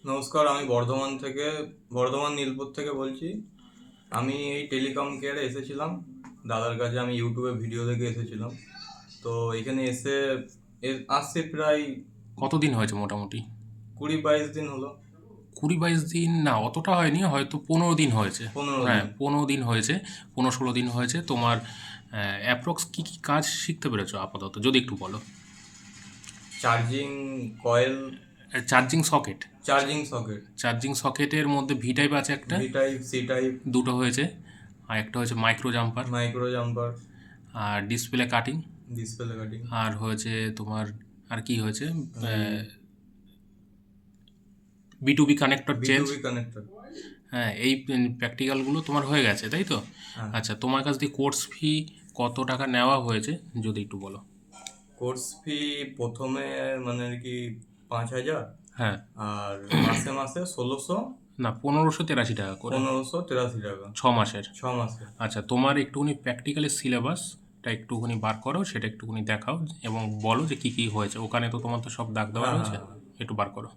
নমস্কার, আমি বর্ধমান নীলপুর থেকে বলছি। আমি এই টেলিকম কেয়ারে এসেছিলাম দাদার কাছে। আমি ইউটিউবে ভিডিও দেখে এসেছিলাম। তো এখানে এসে আসছে প্রায় কতদিন হয়েছে মোটামুটি? 20-22 দিন হলো। 20-22 দিন না, অতটা হয়নি, হয়তো 15 দিন হয়েছে। 15 দিন। হ্যাঁ, 15 দিন হয়েছে, 15-16 দিন হয়েছে। তোমার অ্যাপ্রক্স কী কী কাজ শিখতে পেরেছো আপাতত, যদি একটু বলো। Charging coil, charging socket. Charging socket, charging সকেটের মধ্যে ভি টাইপ আছে একটা, ভি টাইপ, সি টাইপ, দুটো হয়েছে। আর একটা হচ্ছে মাইক্রো জাম্পার। মাইক্রো জাম্পার, আর ডিসপ্লে কাটিং। ডিসপ্লে কাটিং, আর হয়েছে তোমার, আর কি হয়েছে, B2B কানেক্টর চেঞ্জ। বিটুবি কানেক্টর। হ্যাঁ, এই প্র্যাকটিক্যালগুলো তোমার হয়ে গেছে, তাই তো? হ্যাঁ। আচ্ছা, তোমার কাছ দিয়ে কোর্স ফি কত টাকা নেওয়া হয়েছে, যদি একটু বলো। কোর্স ফি প্রথমে মানে আর কি 5,000, হ্যাঁ। আর মাসে মাসে 1600, না, 1583 টাকা করে। 1583 টাকা, 6 মাসের। 6 মাসে। আচ্ছা, তোমার একটুখানি প্র্যাকটিক্যালের সিলেবাসটা একটুখানি বার করো, সেটা একটুখানি দেখাও এবং বলো যে কী কী হয়েছে ওখানে। তো তোমার তো সব দাগ দেওয়া হ্যাঁ, রয়েছে, হ্যাঁ, হ্যাঁ। একটু বার করো।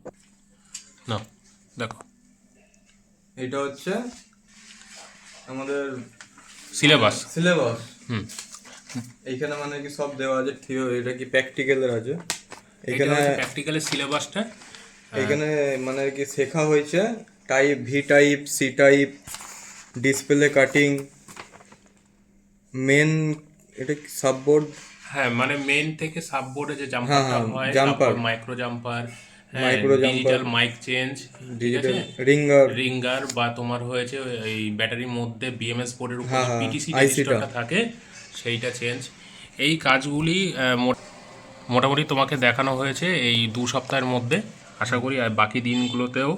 না, দেখো এটা হচ্ছে আমাদের সিলেবাস। সিলেবাস। হুম। এইখানে মানে কি সব দেওয়া আছে, ঠিক আছে? এটা কি প্র্যাকটিক্যালের আছে এটা এখানে? হচ্ছে প্র্যাকটিক্যালের সিলেবাসটা। এখানে মানে আর কি শেখা হয়েছে type, V type, C type, display cutting, মেন, এটা কি সাববোর্ড? হ্যাঁ, মানে মেন থেকে সাববোর্ডে যে হ্যাঁ, জাম্পারটা হ্যাঁ, হয়, জাম্পার, তারপর মাইক্রো জাম্পার, হ্যাঁ, micro jumper, digital mic change, ঠিক আছে, ডিজিটাল রিঙ্গার। রিঙ্গার, বা তোমার হয়েছে এই ব্যাটারির মধ্যে বিএমএস বোর্ডের উপর হ্যাঁ, যে হ্যাঁ, পিটিসি আইসিটা। রেজিস্টারটা থাকে, সেইটা চেঞ্জ। এই কাজগুলি মোটামুটি তোমাকে দেখানো হয়েছে এই 2 সপ্তাহের মধ্যে। আশা করি আর বাকি দিনগুলোতেও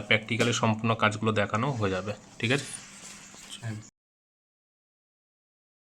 প্র্যাকটিক্যালের সম্পূর্ণ কাজগুলো দেখানো হয়ে যাবে, ঠিক আছে।